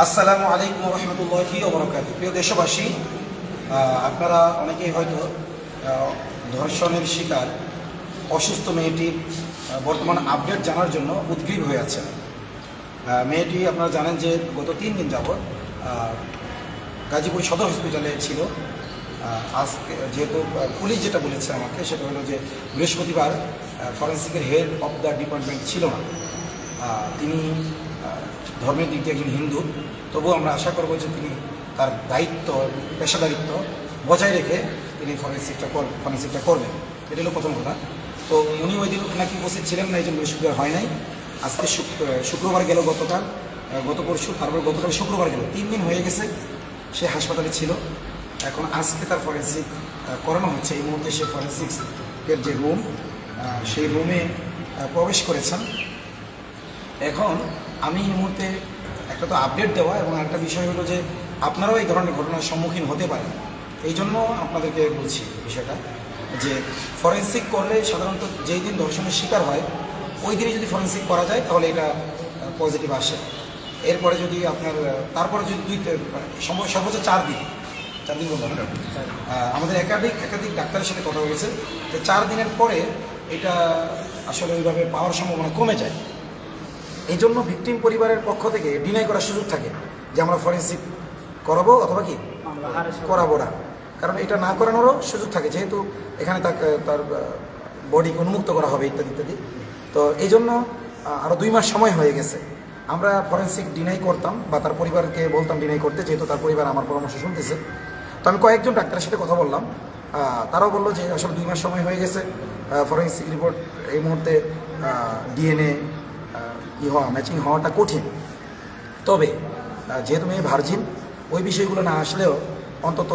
আসসালামু আলাইকুম রহমতুল্লাহি ওয়া বারাকাতুহু। প্রিয় দেশবাসী, আপনারা অনেকেই হয়তো ধর্ষণের শিকার অসুস্থ মেয়েটির বর্তমান আপডেট জানার জন্য উদ্গ্রীব হয়ে আছেন। মেয়েটি আপনারা জানেন যে গত 3 দিন যাবৎ গাজীপুর সদর হসপিটালে ছিল। আজকে যেহেতু পুলিশ যেটা বলেছে আমাকে সেটা হলো যে বৃহস্পতিবার ফরেন্সিকের হেড অফ দ্য ডিপার্টমেন্ট ছিল না। তিনি ধর্মের দিক দিয়ে একজন হিন্দু, তবুও আমরা আশা করব যে তিনি তার দায়িত্ব, পেশাদারিত্ব বজায় রেখে তিনি ফরেন্সিকটা করবেন। এটা হলো প্রথম কথা। তো উনি ওই দিন নাকি উপস্থিত ছিলেন না, এই জন্য বৃহস্পতিবার হয় নাই। আজকে শুক্রবার গেল, গত পরশু, তারপরে গতকাল শুক্রবার গেল, 3 দিন হয়ে গেছে সে হাসপাতালে ছিল। এখন আজকে তার ফরেন্সিক করানো হচ্ছে। এই মুহূর্তে সে ফরেন্সিকের যে রুম, সেই রুমে প্রবেশ করেছেন। এখন আমি এই মুহূর্তে একটা তো আপডেট দেওয়া, এবং একটা বিষয় হলো যে আপনারাও এই ধরনের ঘটনার সম্মুখীন হতে পারেন। এই জন্য আপনাদেরকে বলছি বিষয়টা, যে ফরেন্সিক করলে সাধারণত যেই দিন ধর্ষণের শিকার হয় ওই দিনই যদি ফরেন্সিক করা যায় তাহলে এটা পজিটিভ আসে। এরপরে যদি আপনার তারপরে যদি সর্বোচ্চ 4 দিন বললাম, আমাদের একাধিক ডাক্তারের সাথে কথা হয়েছে যে 4 দিনের পরে এটা আসলে ওইভাবে পাওয়ার সম্ভাবনা কমে যায়। এই জন্য ভিকটিম পরিবারের পক্ষ থেকে ডিনাই করার সুযোগ থাকে যে আমরা ফরেন্সিক করাবো অথবা কি করাবো না, কারণ এটা না করানোরও সুযোগ থাকে, যেহেতু এখানে তার বডিকে উন্মুক্ত করা হবে ইত্যাদি ইত্যাদি। তো এই জন্য আরও 2 মাস সময় হয়ে গেছে। আমরা ফরেন্সিক ডিনাই করতাম বা তার পরিবারকে বলতাম ডিনাই করতে, যেহেতু তার পরিবার আমার পরামর্শ শুনতেছে। তো আমি কয়েকজন ডাক্তারের সাথে কথা বললাম, তারাও বললো যে আসলে 2 মাস সময় হয়ে গেছে, ফরেন্সিক রিপোর্ট এই মুহূর্তে ডিএনএ ম্যাচিং হওয়াটা কঠিন। তবে যেহেতু মেয়ে ভার্জিন, ওই বিষয়গুলো না আসলেও অন্তত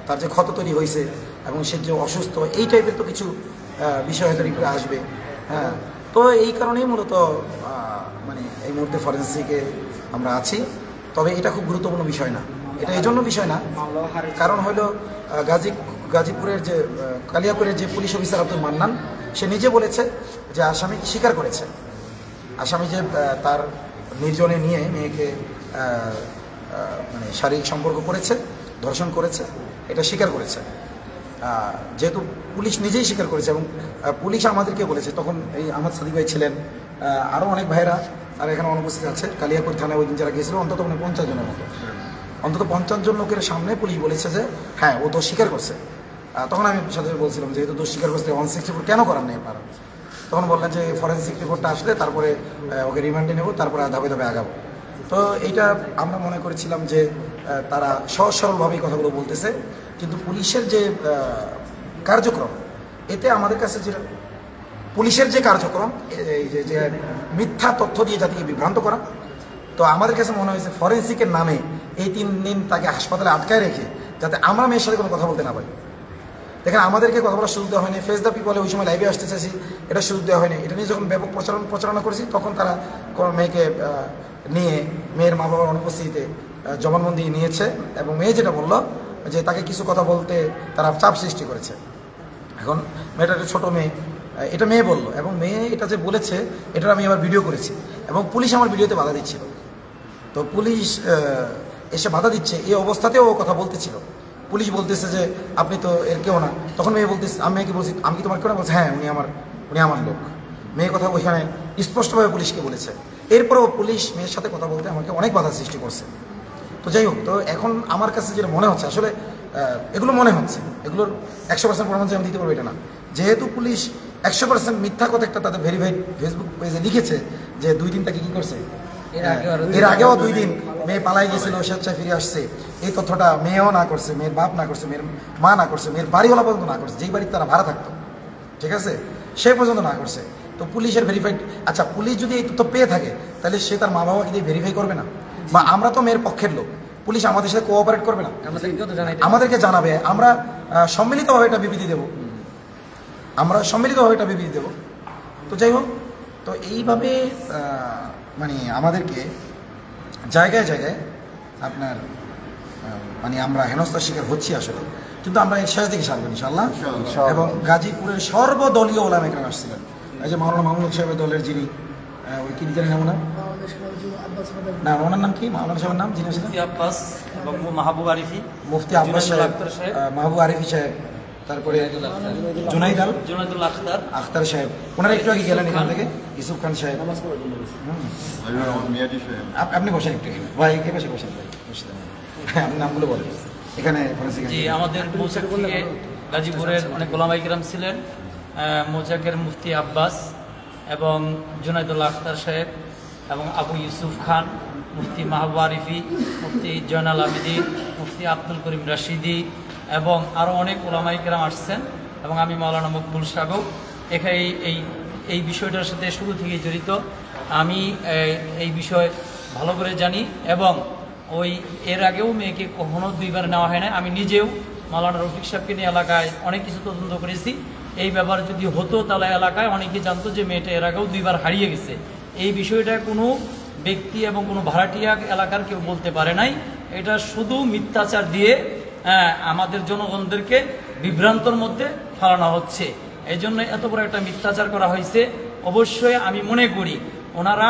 তার যে ক্ষত তৈরি হয়েছে এবং সে যে অসুস্থ, এই টাইপের তো কিছু বিষয় হয়তো রিপোর্টে আসবে। হ্যাঁ, তো এই কারণেই মূলত মানে এই মুহূর্তে ফরেন্সিকে আমরা আছি। তবে এটা খুব গুরুত্বপূর্ণ বিষয় না, এটা এই জন্য বিষয় না, কারণ হলো গাজীপুরের যে কালিয়াপুরের যে পুলিশ অফিসার আব্দুল মান্নান, সে নিজে বলেছে যে আসামি স্বীকার করেছে, আসামি যে তার নির্জনে নিয়ে মেয়েকে মানে শারীরিক সম্পর্ক করেছে, ধর্ষণ করেছে, এটা স্বীকার করেছে। যেহেতু পুলিশ নিজেই স্বীকার করেছে এবং পুলিশ আমাদেরকে বলেছে, তখন এই আহমদ সাদিক ভাই ছিলেন, আরও অনেক ভাইরা আর এখানে অনুপস্থিত আছে। কালিয়াপুর থানায় ওই দিন যারা গিয়েছিল অন্তত 50 জনের মতো, অন্তত 50 জন লোকের সামনে পুলিশ বলেছে যে হ্যাঁ ও দোষ স্বীকার করছে। তখন আমি সাথে বলছিলাম যেহেতু দোষ স্বীকার করছে 164 কেন করার নেই আপনারা? তখন বললেন যে ফরেন্সিক রিপোর্টটা আসলে তারপরে ওকে রিমান্ডে নেব, তারপরে ধাপে ধাপে আগাবো। তো এইটা আমরা মনে করেছিলাম যে তারা সহজ সরলভাবেই কথাগুলো বলতেছে, কিন্তু পুলিশের যে কার্যক্রম, এতে আমাদের কাছে যে পুলিশের যে কার্যক্রম, এই যে মিথ্যা তথ্য দিয়ে জাতিকে বিভ্রান্ত করা, তো আমাদের কাছে মনে হয়েছে ফরেন্সিকের নামে এই 3 দিন তাকে হাসপাতালে আটকায় রেখে যাতে আমরা মেয়ের সাথে কোনো কথা বলতে না পারি। দেখেন, আমাদেরকে কথা বলার সুযোগ দেওয়া হয়নি। ফেস দ্য পিপলে ওই সময় লাইভে আসতে চাইছি, এটা সুযোগ দেওয়া হয়নি। এটা নিয়ে যখন ব্যাপক প্রচারণা করেছি, তখন তারা মেয়েকে নিয়ে মেয়ের মা বাবার অনুপস্থিতিতে জবানবন্দি নিয়েছে, এবং মেয়ে যেটা বললো যে তাকে কিছু কথা বলতে তারা চাপ সৃষ্টি করেছে। এখন মেয়েটা একটা ছোটো মেয়ে, এটা মেয়ে বললো, এবং মেয়ে এটা যে বলেছে এটার আমি আবার ভিডিও করেছি, এবং পুলিশ আমার ভিডিওতে বাধা দিচ্ছিল। তো পুলিশ এসে বাধা দিচ্ছে, এই অবস্থাতেও ও কথা বলতেছিল। পুলিশ বলতেছে যে আপনি তো এর কেউ না। তখন মেয়ে বলতেছে, আমি মেয়েকে বলছি আমি কি তোমার কেউ না? বলছে হ্যাঁ উনি আমার লোক। মেয়ে কথা ওইখানে স্পষ্টভাবে পুলিশকে বলেছে। এরপরেও পুলিশ মেয়ের সাথে কথা বলতে আমাকে অনেক বাধা সৃষ্টি করছে। তো যাই হোক, তো এখন আমার কাছে যেটা মনে হচ্ছে, আসলে এগুলো মনে হচ্ছে, এগুলোর 100% প্রমাণ যে আমি দিতে পারবো এটা না। যেহেতু পুলিশ 100% মিথ্যা কথা একটা তাদের ভেরিফাইড ফেসবুক পেজে লিখেছে যে 2 দিন তাকে কী করছে, এর আগেও 2 দিন মেয়ে পালাই গেছিল, স্বেচ্ছায় ফিরে আসছে, এই তথ্যটা মেয়েও না করছে, মেয়ের বাপ না করছে, মেয়ের মা না করছে, মেয়ের বাড়িওয়ালা পর্যন্ত না করছে, যেই বাড়িতে তারা ভাড়া থাকতো, ঠিক আছে, সে পর্যন্ত না করছে। তো পুলিশের ভেরিফাইড, আচ্ছা পুলিশ যদি এই তথ্য পেয়ে থাকে তাহলে সে তার মা বাবাকে দিয়ে ভেরিফাই করবে না? বা আমরা তো মেয়ের পক্ষের লোক, পুলিশ আমাদের সাথে কোঅপারেট করবে না? আমাদেরকে জানাবে, আমরা সম্মিলিতভাবে এটা বিবৃতি দেবো, তো যাই হোক, তো এইভাবে মানে আমাদেরকে জায়গায় জায়গায় আপনার মানে আমরা হেনস্থার শিকার হচ্ছি আসলে, কিন্তু আমরা এর শেষ দিকে সারবেন ইনশাআল্লাহ। এবং গাজীপুরের সর্বদলীয় ওলামা একরাম আসছিলেন, এই যে মাওলানা মামুনুল সাহেবের দলের যিনি ওই কি জানি নাম না, না, ওনার নাম কি? মাওলানা সাহেবের নাম যিনি মুফতি আব্বাস এবং মাহবুব আরিফি, মুফতি আব্বাস সাহেব, মাহবুব আরিফি সাহেব, তারপরে জুনাইদুল আখতার সাহেব, ওনারা একটু আগে গেলেন এখান থেকে, ইউসুফ খান সাহেব। আপনি বসেন একটু ভাই, কে পাশে বসেন ভাই, আপনি নামগুলো বলেন এখানে। জি, আমাদের মৌচাক থেকে গাজীপুরের অনেক ওলামায়ে কেরাম ছিলেন, মৌচাকের মুফতি আব্বাস এবং জুনাইদুল আখতার সাহেব এবং আবু ইউসুফ খান, মুফতি মাহবুব আরিফি, মুফতি জয়নাল আবিদিন, মুফতি আব্দুল করিম রাশিদি এবং আরও অনেক ওলামায়ে কেরাম আসছেন এবং আমি মাওলানা মকবুল সাগর। এখানে এই বিষয়টার সাথে শুরু থেকেই জড়িত। আমি এই বিষয় ভালো করে জানি এবং এর আগেও মেয়েকে কখনো 2বার নেওয়া হয় না। আমি নিজেও মাওলানা রফিক সাহেবকে নিয়ে এলাকায় অনেক কিছু তদন্ত করেছি। এই ব্যাপার যদি হতো তাহলে এলাকায় অনেকে জানতো যে মেয়েটা এর আগেও 2বার হারিয়ে গেছে। এই বিষয়টা কোনো ব্যক্তি এবং কোনো ভাড়াটিয়া এলাকার কেউ বলতে পারে নাই। এটা শুধু মিথ্যাচার দিয়ে আমাদের জনগণদেরকে বিভ্রান্তর মধ্যে ফেলানো হচ্ছে। এই জন্য এত বড় একটা মিথ্যাচার করা হয়েছে। অবশ্যই আমি মনে করি ওনারা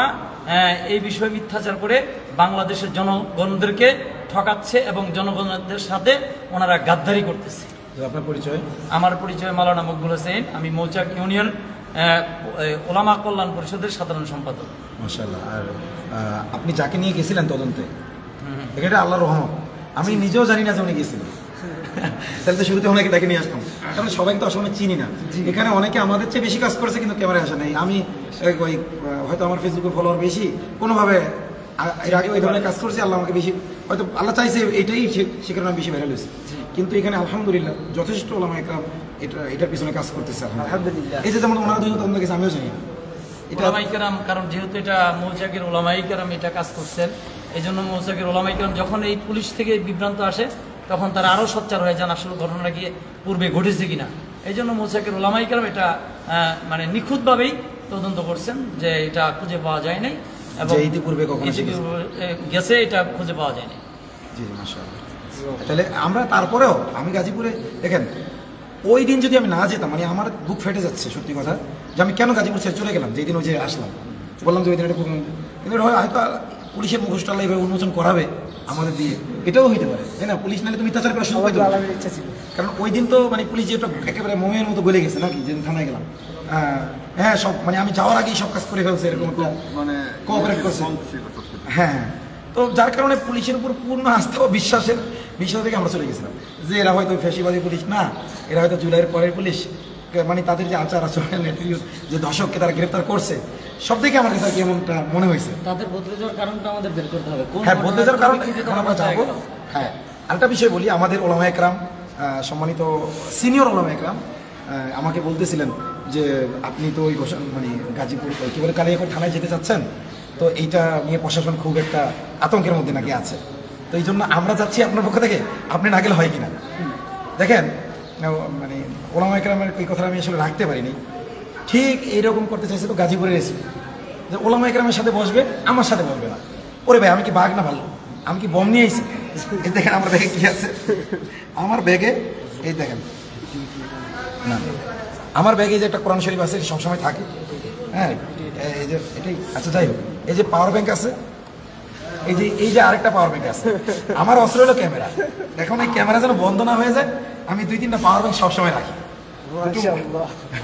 এই বিষয়ে মিথ্যাচার করে বাংলাদেশের জনগণদেরকে ঠকাচ্ছে এবং জনগণদের সাথে ওনারা গাদ্দারি করতেছে। আপনার পরিচয়? আমার পরিচয় মাওলানা মকবুল হোসেন, আমি মৌচাক ইউনিয়ন ওলামা কল্যাণ পরিষদের সাধারণ সম্পাদক। মাশাআল্লাহ। আর আপনি যাকে নিয়ে গেছিলেন তদন্তে, এটা আল্লাহর রহমত। আমি নিজেও জানি না যে উনি গেছিলেন, তাহলে তো শুরুতে ওনাকে ডেকে নিয়ে আসতাম, কারণ সবাইকে তো আসলে চিনি না। এখানে অনেকে আমাদের চেয়ে বেশি কাজ করেছে কিন্তু ক্যামেরায় আসে নাই। আমি হয়তো আমার ফেসবুকে ফলোয়ার বেশি, কোনোভাবে এর আগে ওই ধরনের কাজ করছি, আল্লাহ আমাকে বেশি, হয়তো আল্লাহ চাইছে এটাই, সে কারণে আমি বেশি ভাইরাল হয়েছি। কিন্তু এখানে আলহামদুলিল্লাহ যথেষ্ট ওলামা একরাম এটার পিছনে কাজ করতেছে আলহামদুলিল্লাহ। এই যে যেমন ওনারা দুজন তদন্ত গেছে, আমিও জানি ওলামায়ে কেরাম, কারণ যেহেতু এটা মৌচাকের ওলামায়ে কেরাম এটা কাজ করছেন, এই জন্য মৌচাকের ওলামায়ে কেরাম যখন এই পুলিশ থেকে বিভ্রান্ত আসে তখন তারা আরও সোচ্চার হয়ে যান আসলে ঘটনাটা কি পূর্বে ঘটেছে কিনা। এই জন্য মৌচাকের ওলামায়ে কেরাম এটা মানে নিখুঁতভাবেই তদন্ত করছেন যে এটা খুঁজে পাওয়া যায় নাই এবং ইতিপূর্বে গেছে এটা খুঁজে পাওয়া যায়নি। জি মাশাআল্লাহ। তাহলে আমরা তারপরেও আমি গাজীপুরে দেখেন ওই দিন যদি আমি না যেতাম, মানে আমার বুক ফেটে যাচ্ছে সত্যি কথা, যে আমি কেন গাজীপুর ছেড়ে চলে গেলাম। যেই দিন ওই যে আসলাম, বললাম যে ওই দিন একটা প্রোগ্রাম, কিন্তু হয়তো পুলিশের মুখোশটা এইভাবে উন্মোচন করাবে আমাদের দিয়ে, এটাও হইতে পারে, তাই না? পুলিশ নাহলে তুমি মিথ্যাচার করার সুযোগ পাইতো, কারণ ওই দিন তো মানে পুলিশ যেটা একেবারে মোমের মতো গলে গেছে নাকি, যেদিন থানায় গেলাম। হ্যাঁ, সব মানে আমি যাওয়ার আগেই সব কাজ করে ফেলছে, এরকম একটা মানে কোঅপারেট করছে। হ্যাঁ, তো যার কারণে পুলিশের উপর পূর্ণ আস্থা ও বিশ্বাস থেকে আমরা চলে গেছিলাম যে এরা হয়তো ফ্যাসিবাদী পুলিশ না, এরা হয়তো জুলাইয়ের পরের পুলিশ। মানে তাদের যে আচার আচরণ, যে দর্শককে তারা গ্রেফতার করছে, সব থেকে আমার কাছে কেমনটা মনে হয়েছে। তাদের বদলে যাওয়ার কারণটা আমাদের বের করতে হবে। হ্যাঁ, বদলে যাওয়ার কারণ আমরা যাবো। হ্যাঁ, আরেকটা বিষয় বলি, আমাদের ওলামা একরাম, সম্মানিত সিনিয়র ওলামা একরাম আমাকে বলতেছিলেন যে আপনি তো ওই মানে গাজীপুর কি বলে কালিয়াকৈর থানায় যেতে চাচ্ছেন, তো এইটা নিয়ে প্রশাসন খুব একটা আতঙ্কের মধ্যে নাকি আছে, তো এই জন্য আমরা যাচ্ছি আপনার পক্ষ থেকে, আপনি না গেলে হয় কিনা। দেখেন মানে ওলামা একরামের এই কথাটা আমি আসলে রাখতে পারিনি। ঠিক এইরকম করতে চাইছিল গাজীপুরের এসে, যে ওলামা একরামের সাথে বসবে, আমার সাথে বসবে না। ওরে ভাই, আমি কি বাঘ না ভালো, আমি কি বম নিয়ে আইছি? এই দেখেন আমার ব্যাগে কি আছে, আমার ব্যাগে এই দেখেন না, আমার ব্যাগে যে একটা কোরআন শরীফ আছে সবসময় থাকে। হ্যাঁ, এই যে এটাই, আচ্ছা যাই হোক, এই যে পাওয়ার ব্যাংক আছে, এই যে আরেকটা পাওয়ার ব্যাংক আছে। আমার অস্ত্র হলো ক্যামেরা। এখন এই ক্যামেরা যেন বন্ধ না হয়ে যায়, আমি 2-3টা পাওয়ার ব্যাংক সবসময় রাখি।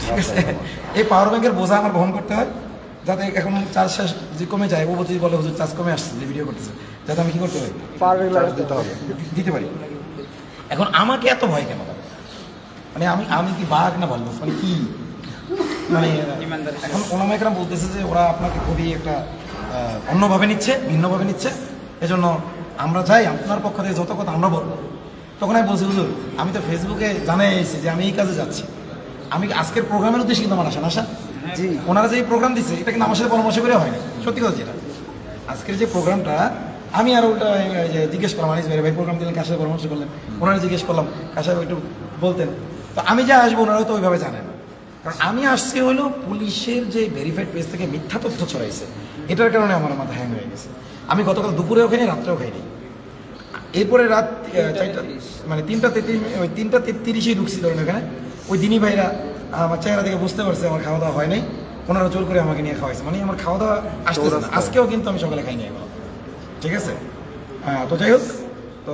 ঠিক আছে, এই পাওয়ার ব্যাংকের বোঝা আমার বহন করতে হয়, যাতে এখন চার্জ শেষ যে কমে যায়, ও যদি বলে হুজুর চার্জ কমে আসছে, যে ভিডিও করতেছে, যাতে আমি কি করতে পারি, দিতে হবে, দিতে পারি। এখন আমাকে এত ভয় কেন? মানে আমি কি বাঘ না ভাল্লুক, মানে কি, মানে এখন ওলামা একরাম বলতেছে যে ওরা আপনাকে খুবই একটা অন্যভাবে নিচ্ছে, ভিন্নভাবে নিচ্ছে, এজন্য আমরা চাই আপনার পক্ষ থেকে যত কথা আমরা বলবো। তখন আমি বলছি হুজুর, আমি তো ফেসবুকে জানাই এসেছি যে আমি এই কাজে যাচ্ছি, আমি আজকের প্রোগ্রামের উদ্দেশ্যে কিন্তু আমার আসা জি, ওনারা যে প্রোগ্রাম দিচ্ছে এটা কিন্তু আমার সাথে পরামর্শ করে হয়নি, সত্যি কথা যেটা। আজকের যে প্রোগ্রামটা আমি আর উল্টা জিজ্ঞেস করলাম, আনিস ভাই প্রোগ্রাম দিলেন, কার সাথে পরামর্শ করলেন, ওনারা জিজ্ঞেস করলাম কার সাথে একটু বলতেন, তো আমি যা আসবো ওনারা তো ওইভাবে জানেন। কারণ আমি আসছি হলো পুলিশের যে ভেরিফাইড পেজ থেকে মিথ্যা তথ্য ছড়াইছে, এটার কারণে আমার মাথা হ্যাং হয়ে গেছে। আমি গতকাল দুপুরেও খাইনি, রাত্রেও খাইনি। এরপরে রাত 4টা মানে 3টা 33 ঢুকছি ধরুন এখানে। ওই দিনই ভাইরা আমার চেহারা থেকে বুঝতে পারছে আমার খাওয়া দাওয়া হয় নাই, তো ওনারা জোর করে আমাকে নিয়ে খাওয়াইছে, মানে আমার খাওয়া দাওয়া আসতেছে না। আজকেও কিন্তু আমি সকালে খাইনি এগুলো, ঠিক আছে। তো যাই হোক, তো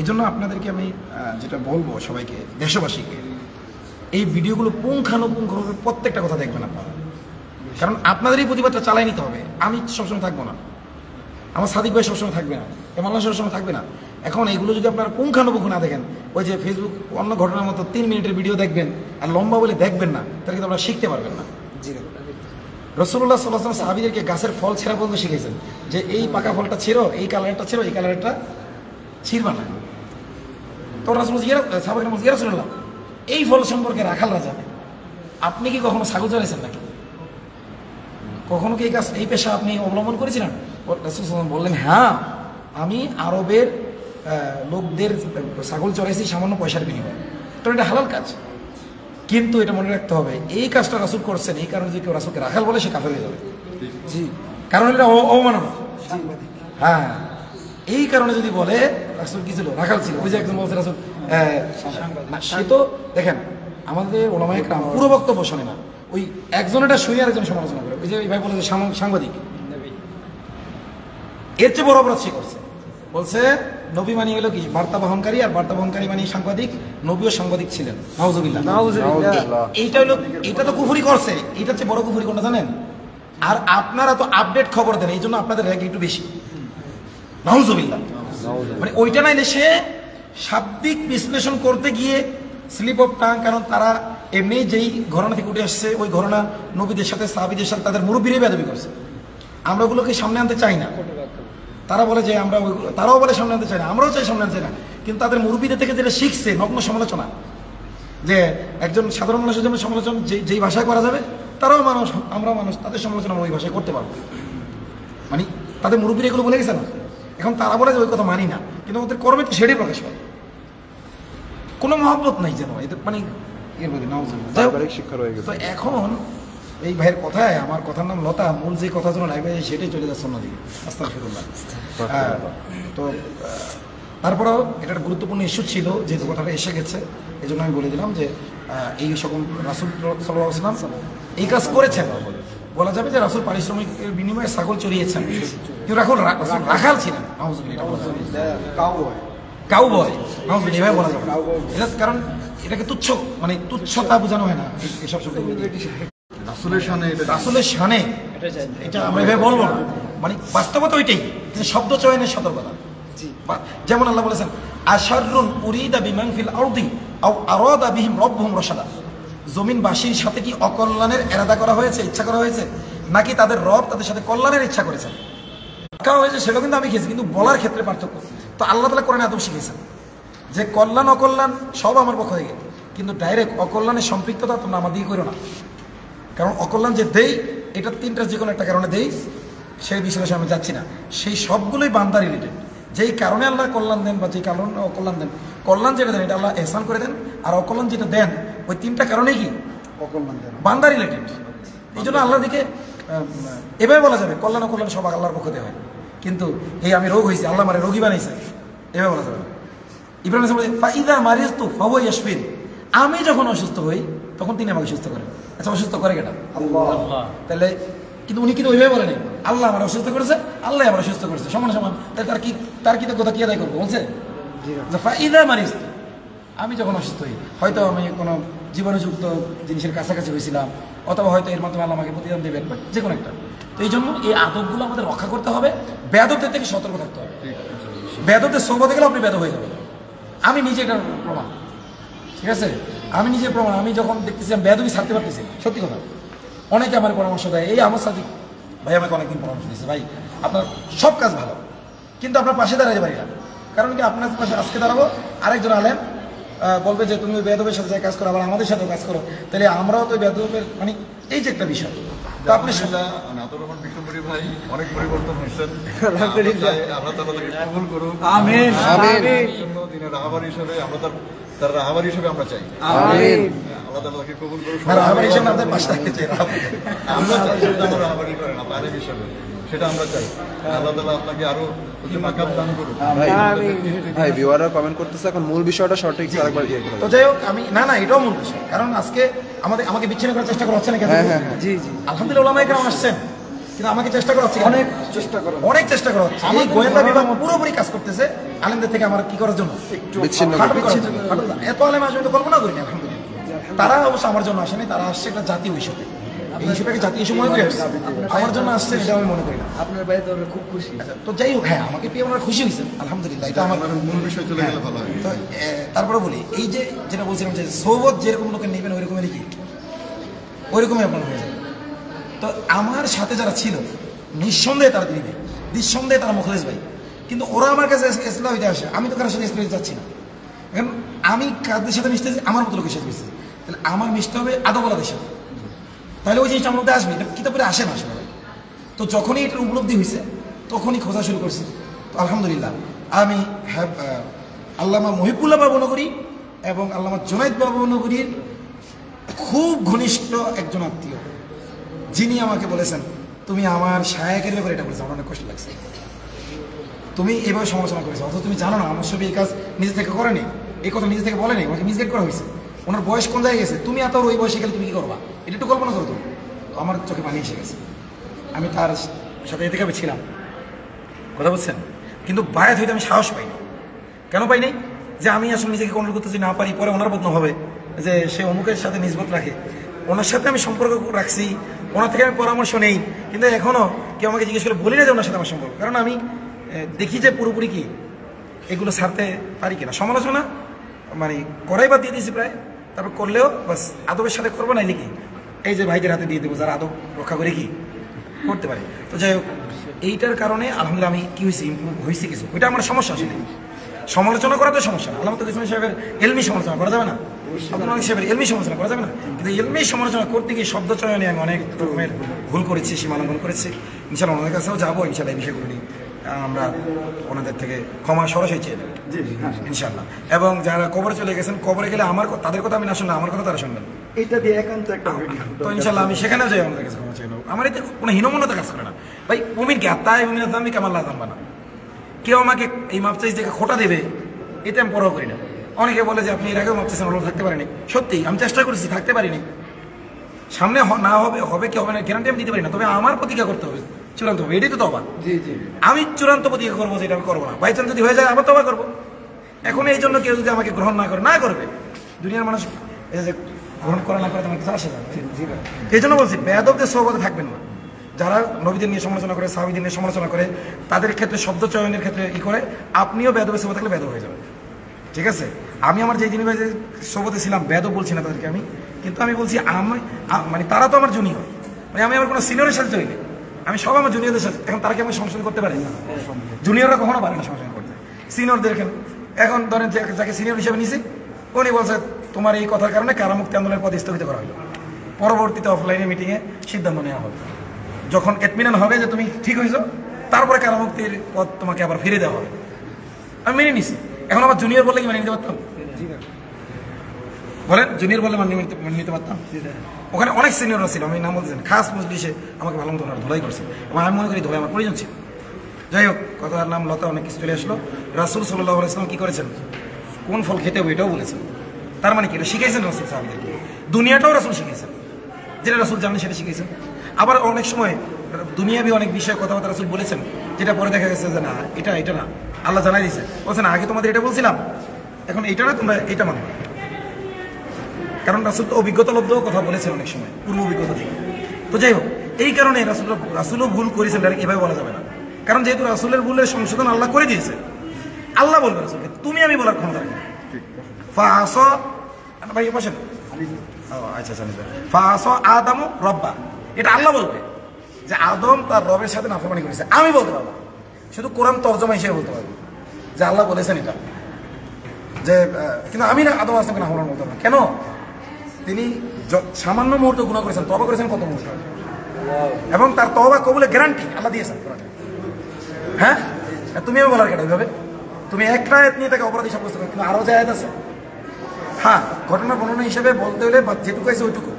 এই জন্য আপনাদেরকে আমি যেটা বলবো সবাইকে, দেশবাসীকে, এই ভিডিওগুলো পুঙ্খানুপুঙ্খভাবে প্রত্যেকটা কথা দেখবেন আপনারা, কারণ আপনাদের এই প্রতিবাদটা চালাই নিতে হবে। আমি সবসময় থাকবো না, আমার সাদিক ভাই সবসময় থাকবে না, এমন সবসময় থাকবে না। এখন এইগুলো যদি আপনারা পুঙ্খানুপুঙ্খ না দেখেন, ওই যে ফেসবুক অন্য ঘটনার মতো 3 মিনিটের ভিডিও দেখবেন আর লম্বা বলে দেখবেন না, তাহলে কিন্তু আপনারা শিখতে পারবেন না। রাসূলুল্লাহ সাল্লাল্লাহু আলাইহি ওয়াসাল্লাম সাহাবীদেরকে গাছের ফল ছেঁড়া পর্যন্ত শিখিয়েছেন, যে এই পাকা ফলটা ছেড়ো, এই কালারটা ছেড়ো, এই কালারটা ছিঁড়বা না। তো রাসূল সাহাবাগণ ইয়া রাসূলুল্লাহ, এই ফল সম্পর্কে রাখালরা জানে, আপনি কি কখনো ছাগল চড়াইছেন নাকি? কখনো কি এই পেশা আপনি অবলম্বন করেছিলেন? রাসূল বললেন, হ্যাঁ, আমি আরবের লোকদের ছাগল চড়াইছি সামান্য পয়সার বিনিময়ে। তো এটা হালাল কাজ, কিন্তু এটা মনে রাখতে হবে, এই কাজটা রাসূল করছেন, এই কারণে যদি কেউ রাসূলকে রাখাল বলে সে কাফের হয়ে যাবে। জি, কারণ এটা অবমাননা। হ্যাঁ, এই কারণে যদি বলে রাসূল কি ছিল, রাখাল ছিল। ওই যে একজন বলছে রাসূল, সে তো দেখেন আমাদের ওলামায়ে কেরাম পুরো বক্তব্য শোনে না, ওই একজন এটা শুনে আর একজন সমালোচনা করে। ওই যে ভাই বলে যে সাংবাদিক, এর চেয়ে বড় অপরাধ সে করছে। বলছে নবী মানি হলো কি বার্তা বহনকারী, আর বার্তা বহনকারী মানে সাংবাদিক, নবীও সাংবাদিক ছিলেন। নাউজুবিল্লাহ। এইটা হলো, এটা তো কুফরি করছে, এটার চেয়ে বড় কুফরি কোনটা জানেন? আর আপনারা তো আপডেট খবর দেন, এই জন্য আপনাদের র্যাঙ্ক একটু বেশি। নাউজুবিল্লাহ। মানে ওইটা নাইলে সে শাব্দিক বিশ্লেষণ করতে গিয়ে স্লিপ অফ টাং, কারণ তারা এমনি যেই ঘটনা থেকে উঠে আসছে, ওই ঘটনা নবীদের সাথে সাহাবীদের সাথে তাদের মুরব্বীরাই বেয়াদবি করছে। আমরা ওগুলোকে সামনে আনতে চাই না। তারা বলে যে আমরা, তারাও বলে সামনে আনতে চাই না, আমরাও চাই সামনে আনতে চাই না, কিন্তু তাদের মুরব্বীদের থেকে যেটা শিখছে নগ্ন সমালোচনা, যে একজন সাধারণ মানুষের জন্য সমালোচনা যেই ভাষায় করা যাবে, তারাও মানুষ, আমরাও মানুষ, তাদের সমালোচনা আমরা ওই ভাষায় করতে পারবো। মানে তাদের মুরব্বীরা এগুলো বলে গেছে না, এখন তারা বলে যে ওই কথা মানি না, কিন্তু ওদের কর্মে তো সেটাই প্রকাশ পায়। কোনো মহব্বত নাই যেন এদের, মানে এর মধ্যে শিক্ষা রয়ে গেছে। তো এখন এই ভাইয়ের কথায়, আমার কথার নাম লতা, মূল যে কথা যেন লাগবে সেটাই চলে যাচ্ছে অন্যদিকে। আস্তাগফিরুল্লাহ। তো তারপরেও এটা একটা গুরুত্বপূর্ণ ইস্যু ছিল, যেহেতু কথাটা এসে গেছে, এই জন্য আমি বলে দিলাম যে এই সকল রাসূল সাল্লাল্লাহু আলাইহি ওয়াসাল্লাম এই কাজ করেছেন। বলা যাবে যে রাসূল পারিশ্রমিকের বিনিময়ে ছাগল চড়িয়েছেন, কিন্তু রাখাল ছিলেন। কাউবয়, এভাবে বলা যাবে এটা, কারণ এটাকে তুচ্ছ, মানে তুচ্ছতা বোঝানো হয় না এসব শব্দ। রাসূলের শানে এটা আমরা এভাবে বলবো না, মানে বাস্তবতা ওইটাই, কিন্তু শব্দ চয়নের সতর্কতা। যেমন আল্লাহ বলেছেন, আশাররুন উরিদা বিমান ফিল আরদি আও আরাদা বিহিম রাব্বুহুম রাশাদা। জমিনবাসীর সাথে কি অকল্যাণের এরাদা করা হয়েছে, ইচ্ছা করা হয়েছে, নাকি তাদের রব তাদের সাথে কল্যাণের ইচ্ছা করেছেন? খাওয়া হয়েছে সেটা কিন্তু আমি খেয়েছি, কিন্তু বলার ক্ষেত্রে পার্থক্য। তো আল্লাহ তাআলা কোরআনে আদব শিখিয়েছেন যে কল্যাণ অকল্যাণ সব আমার পক্ষ থেকে, কিন্তু ডাইরেক্ট অকল্যাণের সম্পৃক্ততা তোমরা আমার দিকে করো না। কারণ অকল্যাণ যে দেই, এটা 3টা যে কোনো একটা কারণে দেই, সেই বিষয়ে আমি যাচ্ছি না। সেই সবগুলোই বান্দা রিলেটেড। যেই কারণে আল্লাহ কল্যাণ দেন বা যেই কারণে অকল্যাণ দেন, কল্যাণ যেটা দেন এটা আল্লাহ এহসান করে দেন, আর অকল্যাণ যেটা দেন ওই 3টা কারণেই কি অকল্যাণ দেন, বান্দা রিলেটেড। এই জন্য আল্লাহর দিকে এভাবে বলা যাবে কল্যাণ অকল্যাণ সব আল্লাহর পক্ষ থেকে হয়, কিন্তু এই আমি রোগ হয়েছি, আল্লাহ মানে রোগী বানাইছে, এভাবে বলা যাবে। ইব্রাহিম আলাইহিস সালাম ফাইদা মারিয়াতু ফাহুয়া ইয়াশফিন, আমি যখন অসুস্থ হই তখন তিনি আমাকে সুস্থ করেন। আচ্ছা, অসুস্থ করে কেটা? আল্লাহ। তাহলে কিন্তু উনি কিন্তু ওইভাবে বলেনি আল্লাহ আমার অসুস্থ করেছে, আল্লাহ আমার সুস্থ করেছে, সমান সমান। তাহলে তার কৃতজ্ঞতা কি আদায় করবো? বলছে ফাইদা মারিস, আমি যখন অসুস্থ হই, হয়তো আমি কোনো জীবাণুযুক্ত জিনিসের কাছাকাছি হয়েছিলাম, অথবা হয়তো এর মাধ্যমে আল্লাহ আমাকে প্রতিদান দেবেন, যে কোনো একটা। তো এই জন্য এই আদবগুলো আমাদের রক্ষা করতে হবে, বেয়াদবদের থেকে সতর্ক থাকতে হবে। বেয়াদবদের সোহবতে গেলে আপনি বেয়াদব হয়ে যাবেন। আমি নিজে এটার প্রমাণ, ঠিক আছে? আমি নিজে প্রমাণ। আমি যখন দেখতেছিলাম বেয়াদবি ছাড়তে পারতেছি, সত্যি কথা, অনেকে আমার পরামর্শ দেয়। এই আমার সাথে ভাই আমাকে অনেকদিন পরামর্শ দিয়েছে, ভাই আপনার সব কাজ ভালো, কিন্তু আপনার পাশে দাঁড়াতে পারি না। কারণ কি, আপনার পাশে আজকে দাঁড়াবো, আরেকজন আলেম বলবে যে তুমি বেয়াদবের সাথে কাজ করো, আবার আমাদের সাথেও কাজ করো, তাহলে আমরাও তো বেয়াদবের, মানে এই যে একটা বিষয়। তো আপনি ভাই অনেক পরিবর্তন হয়েছেন, আমরা কবুল করুন। আমিন আমিন। দিনের রাহাবার হিসেবে আমরা তার রাহাবার হিসেবে আমরা চাই। আমিন। আল্লাহ তাআলাকে কবুল করুন। রাহাবার হিসেবে আমাদের পাশে থাকতে চাই, আমরা চাই আমরা রাহাবারি করেন, আলেম হিসেবে সেটা আমরা চাই। আল্লাহ তাআলা আপনাকে আরো মাকাম দান করুন। ভাই ভিউয়াররা কমেন্ট করতেছে, এখন মূল বিষয়টা সঠিক আরেকবার ইয়ে করে। তো যাই হোক, আমি না এটাও মূল বিষয়, কারণ আজকে আমাকে বিচ্ছিন্ন করার চেষ্টা করা হচ্ছে না কেন? জি জি, আলহামদুলিল্লাহ ওলামায়ে কেরাম আসছেন, কিন্তু আমাকে চেষ্টা করা হচ্ছে, অনেক চেষ্টা করা হচ্ছে। এই গোয়েন্দা বিভাগ পুরোপুরি কাজ করতেছে আলেমদের থেকে আমার কি করার জন্য, বিচ্ছিন্ন ফাটল করার জন্য। এত আলেম আসবে তো কল্পনা করিনি। আলহামদুলিল্লাহ তারা অবশ্য আমার জন্য আসেনি, তারা আসছে একটা জাতীয় ইস্যুতে, এই ইস্যুটাকে জাতীয় ইস্যু মনে করে আসছে। আমার জন্য আসছে এটা আমি মনে করি না। আপনার ভাই তো খুব খুশি। তো যাই হোক, হ্যাঁ আমাকে পেয়ে ওনারা খুশি হয়েছেন, আলহামদুলিল্লাহ। এটা আমার মূল বিষয় চলে গেলে ভালো হয়। তো তারপরে বলি, এই যে যেটা বলছিলাম যে সৌবত যেরকম লোকের নেবেন ওইরকমেরই কি ওইরকমই আপনার হয়ে যাবে। তো আমার সাথে যারা ছিল নিঃসন্দেহে তারা দিবে, নিঃসন্দেহে তারা মুখলেস ভাই, কিন্তু ওরা আমার কাছে ইসলাম হইতে আসে, আমি তো কারোর সাথে ইসলাম যাচ্ছি না। এখন আমি কাদের সাথে মিশতেছি, আমার মতো লোকের সাথে মিশতেছি, তাহলে আমার মিশতে হবে আদবলাদের সাথে, তাহলে ওই জিনিসটা আমার মধ্যে আসবে। এটা কিতাবে আসে না আসলে। তো যখনই এটার উপলব্ধি হয়েছে তখনই খোঁজা শুরু করছি। তো আলহামদুলিল্লাহ আমি আল্লামা মহিবুল্লাহ বাবু নগরী এবং আল্লামা জুনাইদ বাবু নগরীর খুব ঘনিষ্ঠ একজন আত্মীয়, যিনি আমাকে বলেছেন তুমি আমার শায়েকের ব্যাপারে এটা বলেছো, আমার অনেক কষ্ট লাগছে, তুমি এভাবে সমালোচনা করেছো, অথচ তুমি জানো না আমার সবই এই কাজ নিজে থেকে করেনি, এই কথা নিজে থেকে বলেনি, আমাকে মিসগাইড করা হয়েছে। ওনার বয়স কোন জায়গায় গেছে, তুমি এত ওই বয়সে গেলে তুমি কি করবা, এটা একটু কল্পনা করো। তুমি তো আমার চোখে পানি এসে গেছে। আমি তার সাথে এতে কাপে ছিলাম, কথা বলছেন, কিন্তু বায়াত হইতে আমি সাহস পাইনি। কেন পাইনি? যে আমি আসলে নিজেকে কন্ট্রোল করতে যদি না পারি, পরে ওনার বদনাম হবে যে সে অমুকের সাথে নিসবত রাখে। ওনার সাথে আমি সম্পর্ক রাখছি, ওনার থেকে আমি পরামর্শ নেই, কিন্তু এখনও কেউ আমাকে জিজ্ঞেস করে বলি না যে ওনার সাথে আমার সম্পর্ক, কারণ আমি দেখি যে পুরোপুরি কি এগুলো ছাড়তে পারি কিনা। সমালোচনা মানে করাই বাদ দিয়ে দিয়েছি প্রায়, তারপর করলেও বাস আদবের সাথে করবো না, লিখি এই যে ভাইদের হাতে দিয়ে দেবো যারা আদব রক্ষা করে কি করতে পারে। তো যাই হোক, এইটার কারণে আলহামদুলিল্লাহ আমি কি হয়েছি, ইমপ্রুভ হয়েছি কিছু। ওইটা আমার সমস্যা আসলে, সমালোচনা করা তো সমস্যা না। আল্লামা ইসলাম সাহেবের এলমি সমালোচনা করা যাবে না, আব্দুল মালিক সাহেবের এলমি সমালোচনা করা যাবে না, কিন্তু এলমি সমালোচনা করতে গিয়ে শব্দ চয়নে আমি অনেক রকমের ভুল করেছি, সীমালঙ্ঘন করেছি। ইনশাল্লাহ ওনাদের কাছেও যাবো, ইনশাল্লাহ এই বিষয়গুলো নিয়ে আমরা ওনাদের থেকে ক্ষমা সরাসরি চেয়ে নেব ইনশাল্লাহ। এবং যারা কবরে চলে গেছেন, কবরে গেলে আমার তাদের কথা আমি না শুনলে আমার কথা তারা শুনবেন, এটা দিয়ে একান্ত একটা ভিডিও। তো ইনশাল্লাহ আমি সেখানেও যাই, আমাদের কাছে ক্ষমা চেয়ে নেব। আমার এতে কোনো হীনমন্যতা কাজ করে না ভাই। মুমিন কে আত্মায় মুমিন আমি কামাল্লাহ জানবা না, কেউ আমাকে এই মাপ চাইজ দেখে খোটা দেবে এটা আমি পরোয়া করি না। অনেকে বলে যে আপনি এর আগেও মাপ চাইছেন, ওরা থাকতে পারেনি। সত্যি আমি চেষ্টা করেছি, থাকতে পারিনি। সামনে না হবে কি হবে না গ্যারান্টি আমি দিতে পারি না, তবে আমার প্রতিজ্ঞা করতে হবে, চূড়ান্ত হবে। এটাই তো তবা। আমি চূড়ান্ত প্রতিজ্ঞা করবো যে এটা আমি করবো না, বাই চান্স যদি হয়ে যায় আবার তবা করবো। এখন এই জন্য কেউ যদি আমাকে গ্রহণ না করবে, দুনিয়ার মানুষ এই যে গ্রহণ করা না করে তোমার কিছু আসে না। এই জন্য বলছি বেয়াদবদের সোহবতে থাকবেন না। যারা নবীদের নিয়ে সমালোচনা করে, সাহাবীদের নিয়ে সমালোচনা করে, তাদের ক্ষেত্রে শব্দ চয়নের ক্ষেত্রে ই করে, আপনিও বেয়াদবের সোহবত থাকলে বেয়াদব হয়ে যাবে। ঠিক আছে, আমি আমার যে জিনিস সোহবতে ছিলাম, বেয়াদব বলছি না তাদেরকে আমি, কিন্তু আমি বলছি মানে তারা তো আমার জুনিয়র, মানে আমি আমার কোনো সিনিয়রের সাথে চলি, আমি সব আমার জুনিয়রদের সাথে। এখন তারা কি আমাকে সংশোধন করতে পারে না? জুনিয়ররা কখনো পারে না সংশোধন করতে, সিনিয়রদের। এখন ধরেন যাকে সিনিয়র হিসেবে নিছি, উনি বলছে তোমার এই কথার কারণে কারামুক্তি আন্দোলনের পদ স্থগিত করা হলো। পরবর্তীতে অফলাইনে মিটিংয়ে সিদ্ধান্ত নেওয়া হবে, যখন এতমিনান হবে যে তুমি ঠিক হয়েছো, তারপরে কারামুক্তির পদ তোমাকে আবার ফিরে দেওয়া হবে। আমি মেনে নিছি। এখন আমার জুনিয়র বললে কি মেনে নিতে পারতাম? বলেন, জুনিয়র বললে মেনে নিতে পারতাম? ওখানে অনেক সিনিয়ররা ছিল, আমি নাম বলতেছেন, খাস মজলিসে আমাকে ভালো মতো ওনারা ধোলাই করছে, এবং আমি মনে করি ধোলাই আমার প্রয়োজন ছিল। যাই হোক, কথার নাম লতা, অনেক কিছু চলে আসলো। রাসূল সাল্লাল্লাহু আলাইহি ওয়াসাল্লাম কি করেছেন, কোন ফল খেতে হবে এটাও বলেছেন। তার মানে কি, এটা শিখাইছেন রাসূল সাহাবীদেরকে, দুনিয়াটাও রাসূল শিখিয়েছেন, যেটা রাসূল জানেন সেটা শিখিয়েছেন। আবার অনেক সময় দুনিয়াবি অনেক বিষয়ে কথাবার্তা রাসূল বলেছেন, যেটা পরে দেখা গেছে যে না এটা না, আল্লাহ জানাই দিয়েছে, বলছেন আগে তোমাদের এটা বলছিলাম, এখন এইটা না, তোমরা এইটা মানো। কারণ রাসূল তো অভিজ্ঞতা লব্ধ কথা বলেছেন অনেক সময়, পূর্ব অভিজ্ঞতা থেকে। তো যাই হোক, এই কারণে রাসূলও ভুল করেছেন, ডাইরেক্ট এভাবে বলা যাবে না। কারণ যেহেতু রাসূলের ভুলের সংশোধন আল্লাহ করে দিয়েছে, আল্লাহ বলবে রাসূলকে, তুমি আমি বলার ক্ষমতা রাখি। ফাআসা ভাই বসেন, আচ্ছা ফাআসা আদামু রব্বা, এটা আল্লাহ বলবে যে আদম তার রবের সাথে নাফরমানি করেছে, আমি বলতে পারবো, শুধু কোরআন তরজমা হিসেবে বলতে পারবো যে আল্লাহ বলেছেন এটা, যে কিন্তু আমি না আদম আসলামকে নাফরমান বলতে পারবো। কেন? তিনি সামান্য মুহূর্ত গুনাহ করেছেন, তওবা করেছেন কত মুহূর্ত, এবং তার তওবা কবুলের গ্যারান্টি আল্লাহ দিয়েছেন কোরআনে। হ্যাঁ, তুমিও বলার কেন এইভাবে? তুমি একটা আয়াত নিয়ে তাকে অপরাধী সাব্যস্ত করো, কিন্তু আরও যে আয়াত আছে। হ্যাঁ, ঘটনা বর্ণনা হিসেবে বলতে হলে যেটুকু আছে ওইটুকু,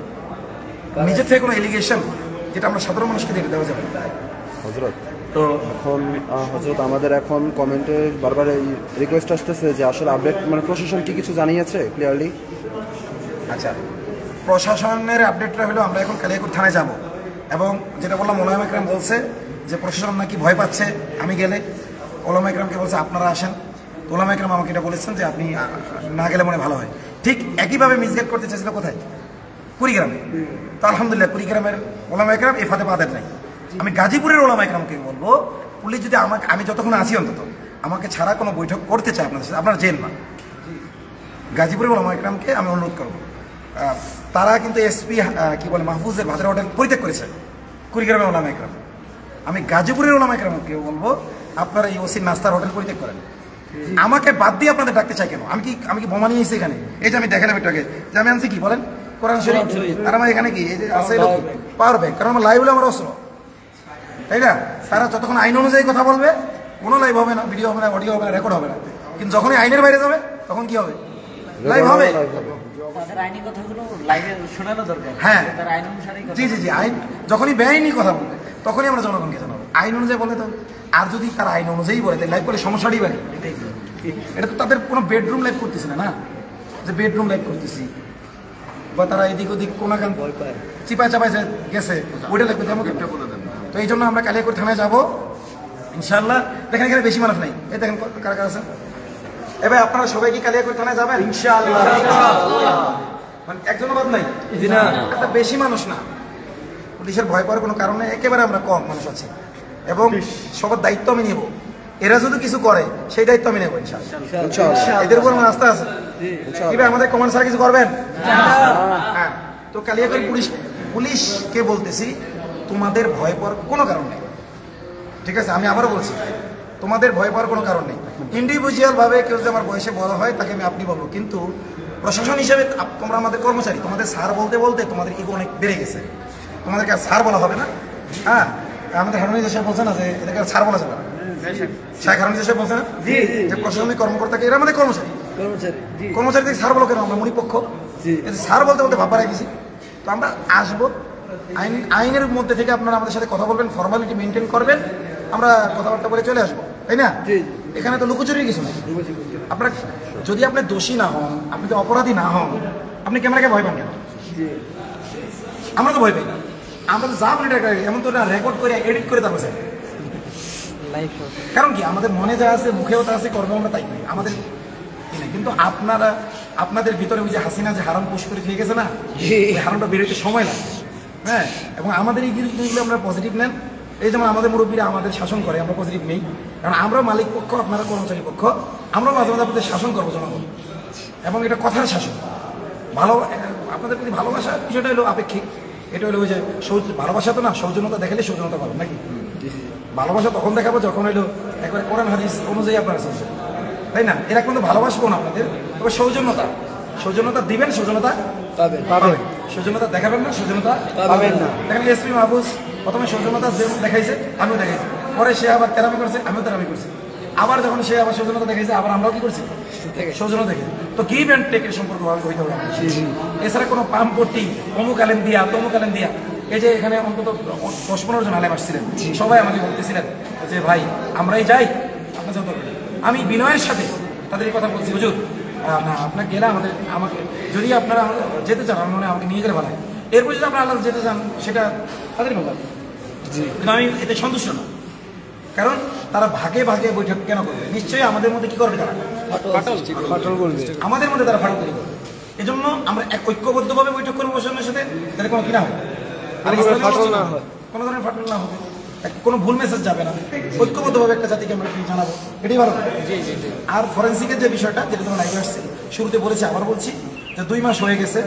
নিজের থেকে কোনো এলিগেশন যেটা আমরা সাধারণ মানুষকে দিয়ে দেওয়া যাবে, হজরত তো এখন হজরত আমাদের এখন কমেন্টে বারবার এই রিকোয়েস্ট আসতেছে যে আসলে আপডেট মানে প্রশাসন কি কিছু জানিয়েছে ক্লিয়ারলি? আচ্ছা, প্রশাসনের আপডেটটা হলো আমরা এখন কালিয়াকৈর থানায় যাব এবং যেটা বললাম ওলামা একরাম বলছে যে প্রশাসন নাকি ভয় পাচ্ছে আমি গেলে। ওলামা একরামকে বলছে আপনারা আসেন। ওলামা একরাম আমাকে এটা বলেছেন যে আপনি না গেলে মনে ভালো হয়। ঠিক একইভাবে মিসগাইড করতে চাইছিল কোথায়? কুড়িগ্রামে। তো আলহামদুলিল্লাহ কুড়িগ্রামের ওলামা একরাম এ ফাঁদে পা দেন নাই। আমি গাজীপুরের ওলামা একরামকে বলবো পুলিশ যদি আমাকে, আমি যতক্ষণ আছি অন্তত আমাকে ছাড়া কোনো বৈঠক করতে চায় আপনাদের সাথে, আপনারা জেন না। গাজীপুরের ওলামা একরামকে আমি অনুরোধ করবো, তারা কিন্তু এসপি কি বলে মাহফুজের ভাতের হোটেল পরিত্যাগ করেছে কুড়িগ্রামের ওলামা একরাম। আমি গাজীপুরের ওলামা একরামকে বলবো আপনারা এই ওসির নাস্তার হোটেল পরিত্যাগ করেন। আমাকে বাদ দিয়ে আপনাদের ডাকতে চাই কেন? আমি কি বোমা নিয়ে এসেছি এখানে? এই যে আমি দেখালাম একটু আগে যে আমি আনছি কি বলেন, কোরআন শরীফ। আর আমার এখানে কি এই যে আছে পাওয়ার ব্যাংক, কারণ আমার লাইভ হলে আমার অস্ত্র, তাই না? তারা যতক্ষণ আইন অনুযায়ী কথা বলবে কোনো লাইভ হবে না, ভিডিও হবে না, অডিও হবে না, রেকর্ড হবে না। কিন্তু যখনই আইনের বাইরে যাবে তখন কি হবে? লাইভ হবে। তাদের আইনি কথাগুলো লাইভে শোনানো দরকার। হ্যাঁ, তার আইন অনুসারে জি আইন যখনই বেআইনি কথা বলবে তখনই আমরা জনগণকে জানাবো। আইন অনুযায়ী বলে তো, আর যদি তারা আইন অনুযায়ী বলে লাইভ করলে সমস্যাটাই বাড়ে। এটা তো তাদের কোনো বেডরুম লাইভ করতেছে না, না যে বেডরুম লাইভ করতেছি, বা তারা এদিক ওদিক কোনো চিপায় চাপায় গেছে ওইটা লাগবে যেমন। তো এই জন্য আমরা কালিয়াকৈর থানায় যাবো ইনশাল্লাহ। দেখেন এখানে বেশি মানুষ নাই, এই দেখেন কারা কারা আছে। এবার আপনারা সবাই কি কালিয়াকৈর থানায় যাবেন ইনশাআল্লাহ? মানে একজনও বাদ নাই, একটা বেশি মানুষ না। পুলিশের ভয় পাওয়ার কোনো কারণে একেবারে আমরা কম মানুষ আছি এবং সবার দায়িত্ব আমি নেব। এরা যদি কিছু করে সেই দায়িত্ব আমি নেব ইনশাআল্লাহ। এদের উপর আমার আস্থা আছে। এবার আমাদের কমান্ড স্যার কিছু করবেন? হ্যাঁ। তো কালিয়াকৈর পুলিশকে বলতেছি তোমাদের ভয় পাওয়ার কোনো কারণ নেই, ঠিক আছে? আমি আবারও বলছি তোমাদের ভয় পাওয়ার কোনো কারণ নেই। ইন্ডিভিজুয়াল ভাবে কেউ যদি আমার বয়সে বড় হয় তাকে আমি আপনি বলবো, কিন্তু প্রশাসন হিসেবে তোমরা আমাদের কর্মচারী, তোমাদের স্যার বলতে বলতে তোমাদের ইগো অনেক বেড়ে গেছে। তোমাদেরকে আর স্যার বলা হবে না। হ্যাঁ, আমাদের হারুনি দেশে বলছে না যে এদেরকে আর স্যার বলা যাবে না। শাহ হারুনি দেশে বলছে না যে প্রশাসনিক কর্মকর্তাকে এরা আমাদের কর্মচারী থেকে স্যার বলো কেন? আমরা মনিপক্ষ স্যার বলতে বলতে ভাববার গেছি। তো আমরা আসবো, আইনের মধ্যে থেকে আপনারা আমাদের সাথে কথা বলবেন, ফর্মালিটি মেনটেন করবেন, আমরা কথাবার্তা বলে চলে আসবো, তাই না? এখানে তো লুকোচুরির কিছু নেই। আপনার যদি আপনি দোষী না হন, আপনি যদি অপরাধী না হন, আপনি ক্যামেরাকে ভয় পান কেন? আমরা তো ভয় পাই না। আমরা তো যা বলি এমন তো রেকর্ড করে এডিট করে তারপর স্যার। কারণ কি আমাদের মনে যা আছে, মুখেও তা আছে, কর্মে আমরা তাই করি আমাদের। কিন্তু আপনাদের ভিতরে ওই যে হাসিনা যে হারাম পোস্ট করে খেয়ে গেছে না, ওই হারামটা বেরোতে সময় লাগবে। হ্যাঁ, এবং আমাদের এই জিনিসগুলো আমরা পজিটিভ নেন। এই যেমন আমাদের মুরব্বীরা আমাদের শাসন করে, আমরা পজিটিভ নেই, কারণ আমরা মালিক পক্ষ, আপনারা কর্মচারী পক্ষ। আমরা মাঝে মাঝে আপনাদের শাসন করবো জনগণ, এবং এটা কথার শাসন। ভালো আপনাদের প্রতি ভালোবাসা বিষয়টা হলো আপেক্ষিক। এটা হলো ওই যে ভালোবাসা তো না, সৌজন্যতা দেখালে সৌজন্যতা পাবেন নাকি? ভালোবাসা তখন দেখাবো যখন হইলো একবার কোরআন হাদিস অনুযায়ী আপনারা চলছে, তাই না? এরা কিন্তু ভালোবাসবো না আপনাদের, তবে সৌজন্যতা দিবেন, সৌজন্যতা পাবেন। সৌজন্যতা দেখাবেন না, সৌজন্যতা পাবেন না। দেখেন এসপি মাহফুজ প্রথমে সৌজন্যতা দেখাইছে, আমিও দেখাইছি, পরে সে আবার তেরামি করছে, আমিও তেরামি করছি। আবার যখন সে আবার সৌজন্যতা দেখাইছে, আবার আমরাও কি করছি? সৌজন্যতা দেখেছি। তো গিভ অ্যান্ড টেকের সম্পর্ক হইতে হবে। এছাড়া কোনো পাম্পটি অমুক আলেম দিয়া তমুক আলেম দিয়া, এই যে এখানে অন্তত 10-15 জন আলেম আসছিলেন, সবাই আমাকে বলতেছিলেন যে ভাই আমরাই যাই, আপনার যত। আমি বিনয়ের সাথে তাদের এই কথা বলছি, হুজুর না আপনার গেলে আমাকে যদি আপনারা যেতে চান, আমি মনে হয় আমাকে নিয়ে গেলে ভালো হয়। এরপর যদি আপনারা আল্লাহ যেতে চান সেটা তাদের ব্যাপার, কিন্তু আমি এতে সন্তুষ্ট না। কারণ তারা ভাগে ভাগে বৈঠক কেন করবে? নিশ্চয়ই আমাদের মধ্যে কি করবে? তারা ফাটল করবে, আমাদের মধ্যে তারা ফাটল তৈরি করবে। এই জন্য আমরা ঐক্যবদ্ধভাবে বৈঠক করবো প্রশাসনের সাথে, যাতে কোনো কিনা হয়, কোনো ধরনের ফাটল না হবে, কোনো ভুল মেসেজ যাবে না। ঐক্যবদ্ধভাবে একটা জাতিকে আমরা জানাবো, এটাই ভালো। আর ফরেন্সিকের যে বিষয়টা, যেটা তোমার লাইভে আসছে, শুরুতে বলেছি, আবার বলছি যে 2 মাস হয়ে গেছে।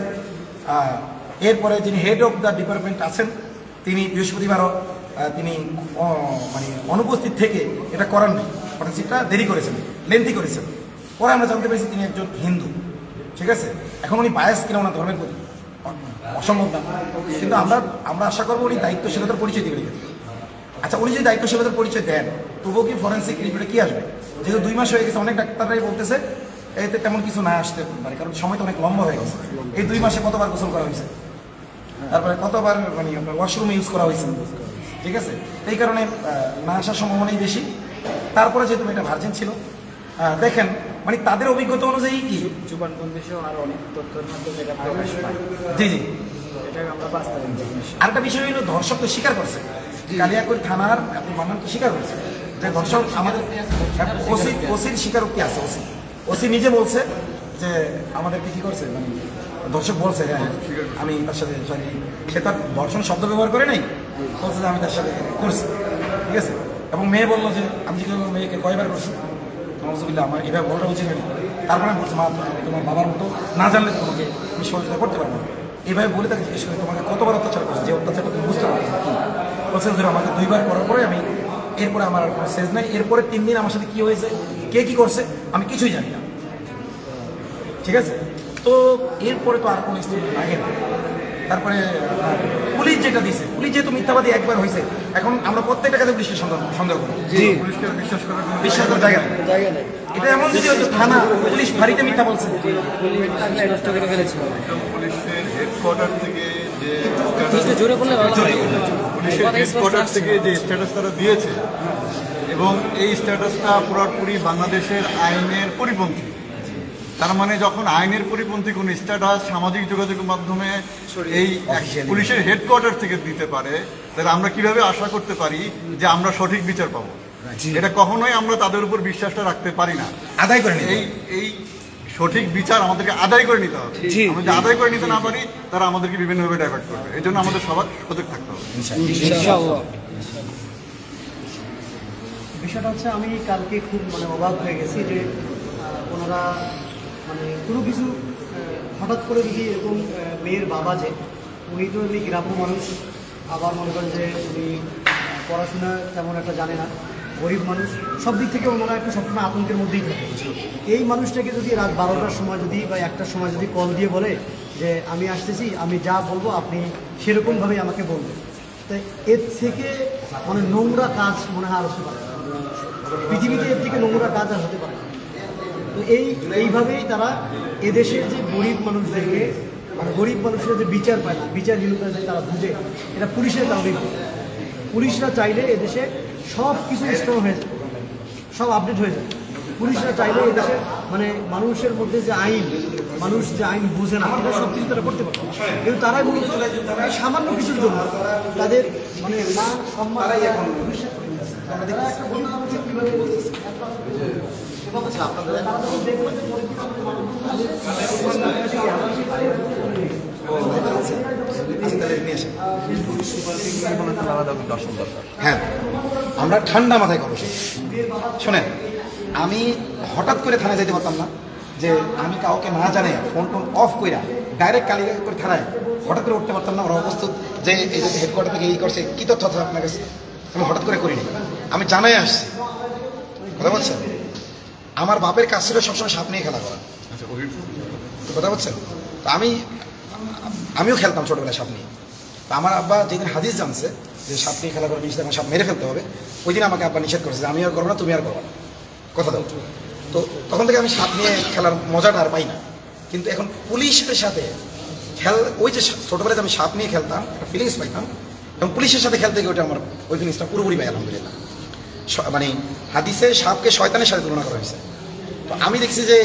এরপরে যিনি হেড অফ দ্য ডিপার্টমেন্ট আছেন, তিনি বৃহস্পতিবারও তিনি মানে অনুপস্থিত থেকে এটা করার নেই, ফরেন্সিকটা দেরি করেছেন, লেন্থি করেছেন। পরে আমরা জানতে পেরেছি তিনি একজন হিন্দু, ঠিক আছে? এখন উনি বায়াস কিনা ওনার ধর্মের প্রতি অসম্ভব না, কিন্তু আমরা আশা করবো উনি দায়িত্বশীলতার পরিচয় দিবেন। আচ্ছা, উনি যদি দায়িত্বশীলতার পরিচয় দেন, তবুও কি ফরেন্সিক রিপোর্টে কি আসবে? যেহেতু 2 মাস হয়ে গেছে, অনেক ডাক্তাররাই বলতেছে এতে তেমন কিছু না আসতে পারে, কারণ সময় তো অনেক লম্বা হয়ে গেছে। এই 2 মাসে কতবার গোসল করা হয়েছে, তারপরে কতবার মানে আপনার ওয়াশরুম ইউজ করা হয়েছে, ঠিক আছে, এই কারণে না আসার সম্ভাবনাই বেশি। তারপরে যেহেতু এটা ভার্জিন ছিল, দেখেন মানে তাদের অভিজ্ঞতা অনুযায়ী কি জুবানবন্দিসহ আরো অনেক তথ্যের মাধ্যমে এটা প্রকাশ পায়। জি জি। এটাকে আমরা বাস্তবায়ন করি। আরেকটা বিষয় হলো ধর্ষক তো স্বীকার করছে, কালিয়াকৈর থানার আপনি মামলা তো স্বীকার করছে যে ধর্ষক আমাদের ওসির স্বীকারোক্তি আছে। ওসি নিজে বলছে যে আমাদেরকে কি করছে, মানে ধর্ষক বলছে হ্যাঁ আমি তার সাথে সে তার ধর্ষণ শব্দ ব্যবহার করে নাই, বলছে যে আমি তার সাথে করছি, ঠিক আছে। এবং মেয়ে বললো যে আমি জিজ্ঞেস করলাম মেয়েকে কয়বার করছি, নজরুল্লাহ আমার এবার বলাটা উচিত হয়নি। তারপরে আমি বলছি মা আমি তোমার বাবার মতো না জানলে তোমাকে আমি সহযোগিতা করতে পারবো না। এইভাবে বলে তাকে জিজ্ঞেস করি তোমাকে কতবার অত্যাচার করছে, যে অত্যাচার করতে বুঝতে পারছি কি বলছে যে আমাকে 2 বার করার পরে আমি এরপরে আমার আর কোনো সেজ নাই। এরপরে 3 দিন আমার সাথে কি হয়েছে, কে কি করছে আমি কিছুই জানি না, ঠিক আছে। তো এরপরে তো আর কোনো স্টেপ লাগে না। তারপরে পুলিশ যেটা দিছে, পুলিশ যেহেতু মিথ্যাবাদী একবার হয়েছে, এখন আমরা প্রত্যেকটা কাছে পুলিশকে সন্দেহ করি, পুলিশকে বিশ্বাস করার কোনো বিশ্বাস করার জায়গা নেই। এটা এমন যদি হয়তো থানা পুলিশ ফাঁড়িতে মিথ্যা বলছে, নষ্ট করে ফেলেছিল। পুলিশের হেডকোয়ার্টার থেকে যে একটু জোরে বললে ভালো হয়। পুলিশের হেডকোয়ার্টার থেকে যে স্ট্যাটাস তারা দিয়েছে এবং এই স্ট্যাটাসটা পুরোপুরি বাংলাদেশের আইনের পরিপন্থী। তার মানে যখন আইনের পরিপন্থী কোনো স্ট্যাটাস সামাজিক যোগাযোগের মাধ্যমে এই পুলিশের হেডকোয়ার্টার থেকে দিতে পারে, তাহলে আমরা কিভাবে আশা করতে পারি যে আমরা সঠিক বিচার পাবো? এটা কখনোই আমরা তাদের উপর বিশ্বাসটা রাখতে পারি না। আদায় করে নিতে এই সঠিক বিচার আমাদেরকে আদায় করে নিতে হবে। আমরা যদি আদায় করে নিতে না পারি তারা আমাদেরকে বিভিন্নভাবে ডাইভার্ট করবে। এই জন্য আমাদের সবার সজাগ থাকতে হবে। বিষয়টা হচ্ছে আমি কালকে খুব অবাক হয়ে গেছি যে ওনারা কোনো কিছু হঠাৎ করে যদি এরকম মেয়ের বাবা যে উনি তো এমনি গ্রাম্য মানুষ, আবার মনে করেন যে উনি পড়াশোনা তেমন একটা জানে না, গরিব মানুষ, সব দিক থেকে ওনারা একটু সবসময় আতঙ্কের মধ্যেই থাকে। এই মানুষটাকে যদি রাত 12টার সময় যদি বা 1টার সময় যদি কল দিয়ে বলে যে আমি আসতেছি, আমি যা বলবো আপনি সেরকমভাবেই আমাকে বলবেন, তাই এর থেকে নোংরা কাজ মনে হয় আর হতে পারে পৃথিবীতে, এর থেকে নোংরা কাজ আর হতে পারে। তো এইভাবেই তারা এদেশের যে গরিব মানুষদেরকে গরিব মানুষের যে বিচার পায় না, বিচারহীনতা যে তারা বুঝে, এটা পুলিশের কারণেই। পুলিশরা চাইলে এদেশে সব কিছু স্ট্রং হয়ে যায়, সব আপডেট হয়ে যায়। পুলিশরা চাইলে এদেশে মানুষের মধ্যে যে আইন, মানুষ যে আইন বুঝে না, এটা সব কিছু তারা করতে পারে। কিন্তু তারাই মূলত সামান্য কিছুর জন্য তাদের মান সম্মান হ্যাঁ, আমরা ঠান্ডা মাথায় করবো। শোনেন, আমি হঠাৎ করে থানায় যেতে পারতাম না, যে আমি কাউকে না জানে ফোন টোন অফ কইরা ডাইরেক্ট কালিয়াকৈর থানায় হঠাৎ করে উঠতে পারতাম না। ওরা অবস্থা যে এই হেডকোয়ার্টার থেকে এই করছে, কী তথ্য আছে আপনার কাছে? আমি হঠাৎ করে করিনি, আমি জানাই আসছি। কথা বলছেন, আমার বাপের কাছ ছিল সবসময় সাপ নিয়ে খেলা করা, কথা বলছেন। তো আমিও খেলতাম ছোটবেলায় সাপ নিয়ে। তো আমার আব্বা যেদিন হাদিস জানছে যে সাপ নিয়ে খেলা করে নিষেধ, আমার সাপ মেরে ফেলতে হবে, ওই দিন আমাকে আব্বা নিষেধ করেছে যে আমি আর করবো না, তুমি আর করবো না, কথা দাও। তো তখন থেকে আমি সাপ নিয়ে খেলার মজাটা আর পাই না। কিন্তু এখন পুলিশের সাথে ওই যে ছোটবেলায় আমি সাপ নিয়ে খেলতাম, একটা ফিলিংস পাইতাম, এবং পুলিশের সাথে খেলতে গিয়ে ওটা আমার ওই জিনিসটা পুরোপুরি পাই আলহামদুলিল্লাহ। হাদিসে সাপকে শয়তানের সাথে তুলনা করা হয়েছে। তো আমি দেখছি যে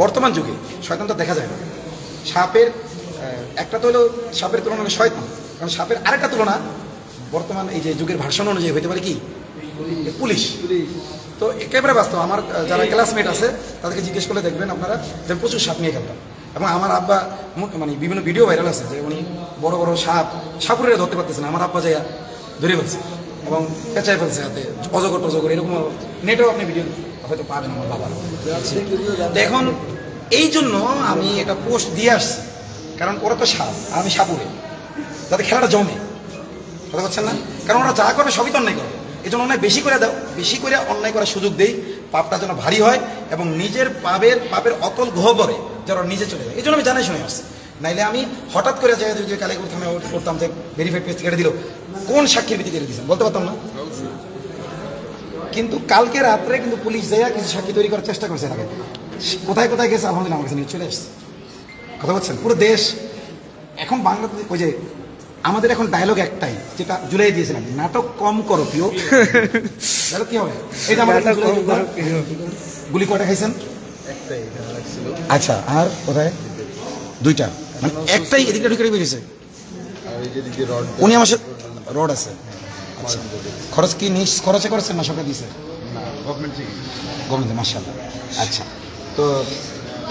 বর্তমান যুগে শয়তান তো দেখা যায় না। সাপের একটা তো হলো সাপের তুলনা শয়তান, কারণ সাপের আরেকটা তুলনা বর্তমান এই যে যুগের ভাষণ অনুযায়ী হইতে পারে কি পুলিশ। তো একেবারে বাস্তব, আমার যারা ক্লাসমেট আছে তাদেরকে জিজ্ঞেস করলে দেখবেন আপনারা যে প্রচুর সাপ নিয়ে খেলতাম। এবং আমার আব্বা বিভিন্ন ভিডিও ভাইরাল আছে যে উনি বড় বড় সাপুরে ধরতে পারতেছে না, আমার আব্বা যাইয়া ধরে ফেলছে এবং পেঁচাই ফেলছে হাতে, অজগর টজগর এরকম। নেটেও আপনি ভিডিও হয়তো পাবেন আমার বাবার। এখন এই জন্য আমি এটা পোস্ট দিয়ে আসছি, কারণ ওরা তো সাপ, আমি সাপুরে, যাতে খেলাটা জমে, কথা বলছেন না? কারণ ওরা যা করবে সবই তো অন্যায় করবে, এই জন্য অন্যায় বেশি করে দাও, বেশি করে অন্যায় করার সুযোগ দেই, পাপটা যেন ভারী হয় এবং নিজের পাপের অতল গহ্বরে যারা নিজে চলে যায়। এই জন্য আমি জানাই শুনে আসছি। নাইলে আমি হঠাৎ করে যাই যে কালিয়াকৈর থানায় করতাম যে ভেরিফাইড পেজ কেটে দিল, কোন সাক্ষীর ভিত্তি কেটে দিয়েছেন বলতে পারতাম না। কিন্তু কালকে রাত্রে কিন্তু পুলিশ যাইয়া কিছু সাক্ষী তৈরি করার চেষ্টা করছে, তাকে কোথায় কোথায় গেছে আলহামদুলিল্লাহ আমার কাছে নিয়ে চলে আসছে, কথা বলছেন। পুরো দেশ এখন বাংলাদেশ ওই যে আমাদের এখন ডায়লগ একটাই, যেটা জুলাই দিয়েছিলাম, নাটক কম করো প্রিয়। ডায়লগ কি হবে? এটা আমাদের গুলি কয়টা খাইছেন? আচ্ছা, আর কোথায়? দুইটা, মানে একটাই এদিকে ঢুকে বেরিয়েছে। উনি আমার সাথে রড আছে। আচ্ছা, খরচ কি খরচে করেছেন না সরকার দিয়েছে? গভর্নমেন্ট, মাশাআল্লাহ। আচ্ছা, তো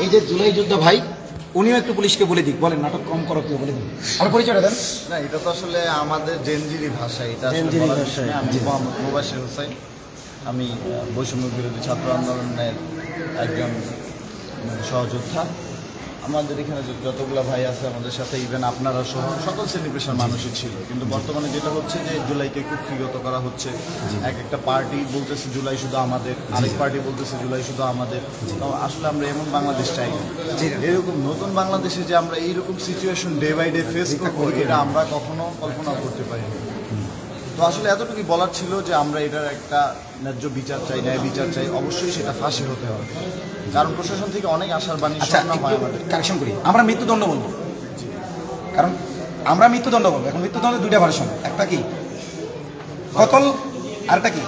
এই যে জুলাই যোদ্ধা ভাই, উনিও একটু পুলিশকে বলে দিক, বলেন নাটক কম করো কেউ, বলে দিন। আর পরিচয়টা দেন। না, এটা তো আসলে আমাদের জেনজিরি ভাষা, এটা আসলে বলার বিষয় না। আমি মোহাম্মদ মুবাশির হোসেন, আমি বৈষম্য বিরোধী ছাত্র আন্দোলনের একজন সহযোদ্ধা। আমাদের এখানে যতগুলো ভাই আছে আমাদের সাথে, ইভেন আপনারা সহ সকল শ্রেণী পেশার মানুষই ছিল। কিন্তু বর্তমানে যেটা হচ্ছে যে জুলাইকে কুক্ষিগত করা হচ্ছে। এক একটা পার্টি বলতেছে জুলাই শুধু আমাদের, আরেক পার্টি বলতেছে জুলাই শুধু আমাদের। তো আসলে আমরা এমন বাংলাদেশ চাই না। এরকম নতুন বাংলাদেশে যে আমরা এইরকম situation day by day face করবো, এটা আমরা কখনো কল্পনা করতে পারি না। তো আসলে এতটুকু বলার ছিল যে আমরা এটার একটা ন্যায্য বিচার চাই, ন্যায় বিচার চাই। অবশ্যই সেটা ফাঁসি হতে হবে, কারণ প্রশাসন থেকে অনেক আশার বাণী শোনা হয়। আমাদের কারেকশন করি, আমরা মৃত্যুদণ্ড বলবো, কারণ আমরা মৃত্যুদণ্ড বলবো। এখন মৃত্যুদণ্ডের দুইটা ভার্সন, একটা কি কতল, আর একটা কি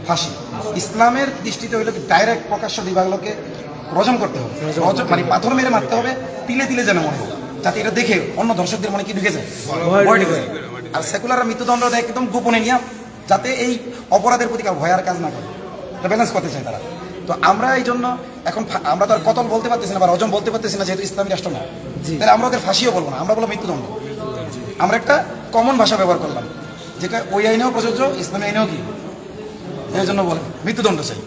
ফাঁসি। ইসলামের দৃষ্টিতে হইলো কি ডাইরেক্ট প্রকাশ্য দিবাগুলোকে রজম করতে হবে, মানে পাথর মেরে মারতে হবে, তিলে তিলে যেন মনে হোক, যাতে এটা দেখে অন্য দর্শকদের মনে কি ঢুকে যায়, ভয় ঢুকে যায়। আর সেকুলার মৃত্যুদণ্ড একদম গোপনে নিয়ে, যাতে এই অপরাধের প্রতি কারো ভয় আর কাজ না করে, এটা ব্যালেন্স করতে চায় তারা। তো আমরা এই জন্য এখন আমরা তো আর কতল বলতে পারতেছি না বা রজম বলতে পারতেছি না, যেহেতু ইসলামী রাষ্ট্র না, তাহলে আমরা ওদের ফাঁসিও বলবো না, আমরা বলবো মৃত্যুদণ্ড। আমরা একটা কমন ভাষা ব্যবহার করলাম, যেটা ওই আইনেও প্রযোজ্য, ইসলামী আইনেও কি, এই জন্য বলে মৃত্যুদণ্ড চাই।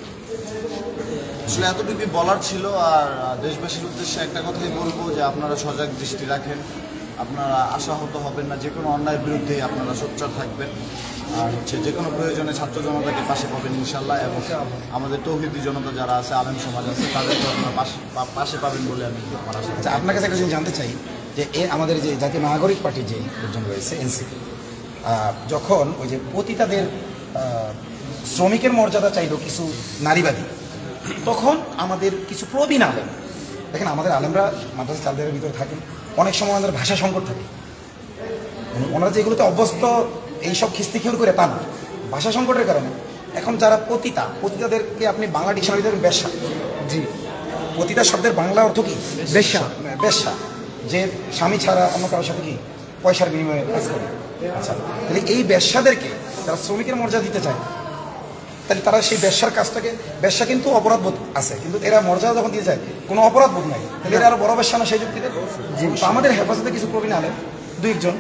আসলে এতটুকু বলার ছিল। আর দেশবাসীর উদ্দেশ্যে একটা কথাই বলবো যে আপনারা সজাগ দৃষ্টি রাখেন, আপনারা আশাহত হবেন না, যে কোনো অন্যায়ের বিরুদ্ধে আপনারা সোচ্চার থাকবেন। আর হচ্ছে যে কোনো প্রয়োজনে ছাত্র জনতাকে পাশে পাবেন ইনশাল্লাহ, এবং আমাদের তৌহিদি জনতা যারা আছে, আলেম সমাজ আছে, তাদেরকে আপনারা পাশে পাবেন বলে আমি আমার আশা। আচ্ছা, আপনার কাছে একটা জিনিস জানতে চাই যে আমাদের যে জাতীয় নাগরিক পার্টির যে লোকজন রয়েছে এনসিপি, যখন ওই যে পতিতাদের শ্রমিকের মর্যাদা চাইলো কিছু নারীবাদী, তখন আমাদের কিছু প্রবীণ আলেম, দেখেন আমাদের আলেমরা মাদ্রাসা চালদের ভিতরে থাকেন, অনেক সময় আমাদের ভাষা সংকট থাকে, ওনারা যে এগুলোতে অভ্যস্ত এইসব খিস্তি খিউর করে তা না, ভাষা সংকটের কারণে এখন যারা পতিতাদেরকে আপনি বাংলা ডিকশনারি দেবেন বেশ্যা। জি, পতিতা শব্দের বাংলা অর্থ কি? বেশ্যা। বেশ্যা, যে স্বামী ছাড়া অন্য কারোর সাথে কি পয়সার বিনিময়ে কাজ করে। আচ্ছা, তাহলে এই বেশ্যাদেরকে যারা শ্রমিকের মর্যাদা দিতে চায়, তাহলে তারা সেই বেশ্যার কাজটাকে, বেশ্যা কিন্তু অপরাধ বোধ আছে, কিন্তু এরা মর্যাদা যখন দিয়ে যায় কোনো অপরাধ বোধ নাই, তাহলে এরা আরো বড় বেশ্যা না সেই যুক্তিতে। আমাদের হেফাজতে কিছু প্রবীণ আলেম দুই একজন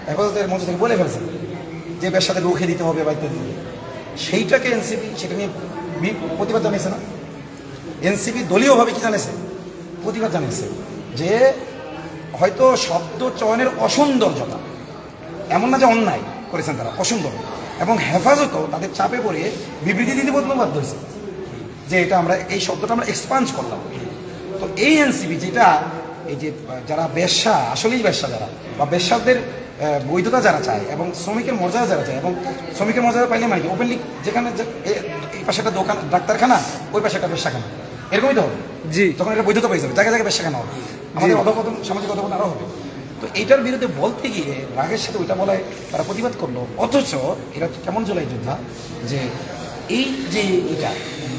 হেফাজতের মঞ্চ থেকে বলে ফেলছেন যে বেশ্যাদের রুখে দিতে হবে বা ইত্যাদি, সেইটাকে এনসিপি সেটা নিয়ে প্রতিবাদ জানিয়েছে না? এনসিপি দলীয়ভাবে কি জানিয়েছে? প্রতিবাদ জানিয়েছে যে হয়তো শব্দ চয়নের অসৌন্দর্যতা, এমন না যে অন্যায় করেছেন তারা, অসুন্দর, এবং হেফাজতও তাদের চাপে পড়ে বিবৃতি দিতে বাধ্য হয়েছে যে এটা আমরা এই শব্দটা আমরা এক্সপান্স করলাম। তো এই এনসিপি যেটা এই যে যারা বেশ্যা, আসলেই বেশ্যা যারা, বা বেশ্যাদের বৈধতা যারা চায় এবং শ্রমিকের মর্যাদা যারা চায়, এবং শ্রমিকের মর্যাদা পাইলে মানে কি ওপেনলি, যেখানে এই পাশে একটা দোকান ডাক্তারখানা, ওই পাশে একটা বেশ্যাখানা, এরকমই তো হবে। জি, তখন এটা বৈধতা পেয়ে যাবে, জায়গায় জায়গায় বেশ্যাখানা হবে, আমাদের অধপতন, সামাজিক অধপতন আরও হবে। তো এইটার বিরুদ্ধে বলতে গিয়ে রাগের সাথে ওইটা বলায় তারা প্রতিবাদ করলো, অথচ এরা কেমন জুলাই যোদ্ধা যে এই যে এটা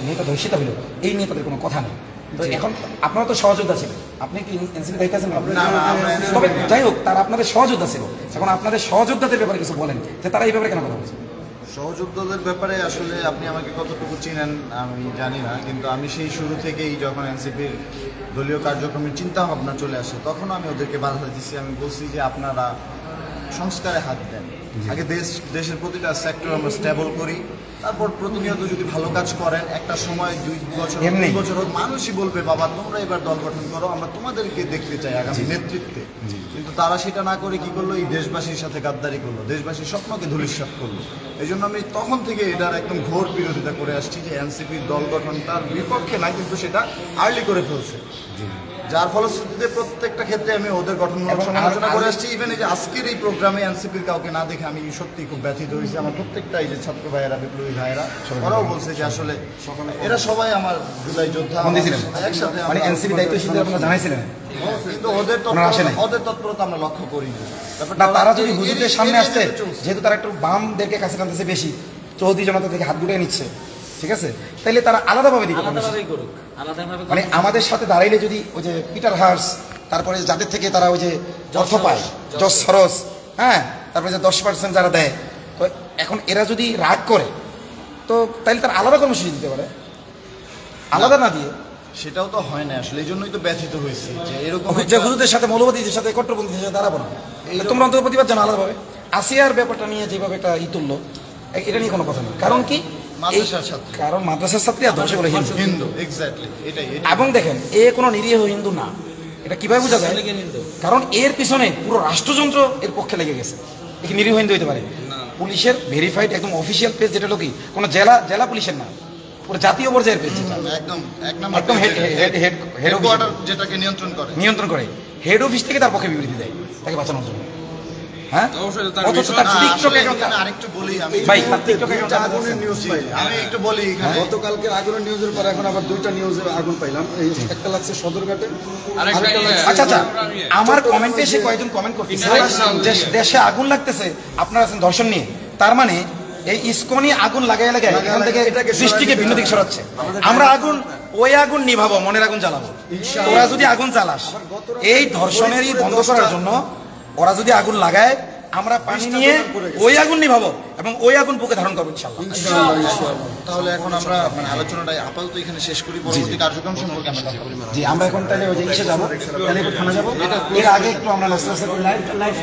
নেতা ধর্ষিতা হলো, এই নিয়ে তাদের কোনো কথা নেই। তো এখন আপনারা তো সহযোদ্ধা ছিলেন, আপনি কি এনসিপি দেখতেছেন? তবে যাই হোক, তারা আপনাদের সহযোদ্ধা ছিল, এখন আপনাদের সহযোদ্ধাদের ব্যাপারে কিছু বলেন যে তারা এই ব্যাপারে কেন কথা বলছে? সহযোদ্ধাদের ব্যাপারে আসলে আপনি আমাকে কতটুকু চিনেন আমি জানি না, কিন্তু আমি সেই শুরু থেকেই যখন এনসিপির দলীয় কার্যক্রমের চিন্তা ভাবনা চলে আসে, তখন আমি ওদেরকে বাধা দিচ্ছি। আমি বলছি যে আপনারা সংস্কারে হাত দেন, আগে দেশের প্রতিটা সেক্টর আমরা স্টেবল করি, তারপর প্রতিনিয়ত যদি ভালো কাজ করেন, একটা সময় 2 বছর 3 বছর মানুষই বলবে বাবা তোমরা এবার দল গঠন করো, আমরা তোমাদেরকে দেখতে চাই আগামী নেতৃত্বে। কিন্তু তারা সেটা না করে কি করলো, এই দেশবাসীর সাথে গাদ্দারি করলো, দেশবাসীর স্বপ্নকে ধূলিসাৎ করলো। এই জন্য আমি তখন থেকে এটার একদম ঘোর বিরোধিতা করে আসছি যে এনসিপির দল গঠনটার বিপক্ষে না, কিন্তু সেটা আর্লি করে ফেলছে। যার ফলশ্রুতিতে প্রত্যেকটা ক্ষেত্রে আমি ওদের গঠনমূলক সমালোচনা করে আসছি। ইভেন এই যে আজকের এই প্রোগ্রামে এনসিপির কাউকে না দেখে আমি সত্যি খুব ব্যথিত হয়েছি। আমার প্রত্যেকটা এই যে ছাত্র ভাইয়েরা, বিপ্লবী ভাইয়েরা, ওরাও বলছে যে আসলে এরা সবাই আমার জুলাই যোদ্ধা, একসাথে মানে এনসিপি দায়িত্বশীলদের আপনারা জানাইছিলেন, কিন্তু ওদের তৎপরতা আমরা লক্ষ্য করি না। তারা যদি হুজুরদের সামনে আসতে, যেহেতু তারা একটু বামদেরকে কাছে টানতেছে বেশি, চৌধুরী জনতা থেকে হাত গুটিয়ে নিচ্ছে, ঠিক আছে, তাইলে তারা আলাদাভাবে দিবে। মানে আমাদের সাথে দাঁড়াইলে যদি ওই যে পিটার হার্স, তারপরে যাদের থেকে তারা ওই যে অর্থ পায়, জর্জ সরস, হ্যাঁ, তারপরে যে 10% যারা দেয়, তো এখন এরা যদি রাগ করে তো তাইলে তারা আলাদা কর্মসূচি দিতে পারে, আলাদা না দিয়ে। সেটাও তো হয় না আসলে, এই জন্যই তো ব্যথিত হয়েছি যে এরকম যে হুজুরদের সাথে মৌলবাদীদের সাথে কট্টরপন্থীদের সাথে দাঁড়াবো না, তোমরা অন্তত প্রতিবাদ জানো আলাদাভাবে। আসিয়ার ব্যাপারটা নিয়ে যেভাবে একটা তুললো, এটা নিয়ে কোনো কথা নেই। কারণ কি, কারণ মাদ্রাসার ছাত্রী আর দর্শক হলো হিন্দু, এক্স্যাক্টলি এটাই। এবং দেখেন এ কোনো নিরীহ হিন্দু না, এটা কিভাবে বোঝা যায়? কারণ এর পিছনে পুরো রাষ্ট্রযন্ত্র এর পক্ষে লেগে গেছে। এ কি নিরীহ হিন্দু হতে পারে? পুলিশের ভেরিফাইড একদম অফিসিয়াল পেজ, যেটা হলো কি কোনো জেলা পুলিশের না, পুরো জাতীয় পর্যায়ের পেজ, একদম হেড কোয়ার্টার যেটাকে নিয়ন্ত্রণ করে, হেড অফিস থেকে তার পক্ষে বিবৃতি দেয় তাকে বাঁচানোর জন্য। হ্যাঁ, অথচ তার টিকটক অ্যাকাউন্ট, আরেকটু বলি আমি, ভাই তার টিকটক অ্যাকাউন্ট আগুনের নিউজ পাই, আমি একটু বলি। গতকালকে আগুনের নিউজের পর এখন আবার 2টা নিউজে আগুন পাইলাম। এই একটা লাগছে সদরঘাটে, আচ্ছা, আমার কমেন্টে এসে কয়েকজন কমেন্ট করতেছে দেশে আগুন লাগতেছে, আপনারা আছেন দর্শন নিয়ে, তার মানে এই ইসকনি আগুন লাগাই এখান থেকে সৃষ্টিকে ভিন্ন দিকে সরাচ্ছে। আমরা আগুন, ওই আগুন নিভাবো, মনের আগুন জ্বালাবো। ওরা যদি আগুন জ্বালাস, এই ধর্ষণেরই বন্ধ করার জন্য ওরা যদি আগুন লাগায়, আমরা পানি নিয়ে ওই আগুন নিভাবো এবং ওই আগুন বুকে ধারণ করবো ইনশাআল্লাহ। তাহলে এখন আমরা মানে আলোচনাটা আপাতত এখানে শেষ করি, পরবর্তী কার্যক্রম সম্পর্কে আমরা জি, আমরা এখন তাহলে ওই যে ইসে যাবো, তাহলে থানা যাবো, এর আগে একটু আমরা নাস্তা করে লাইভ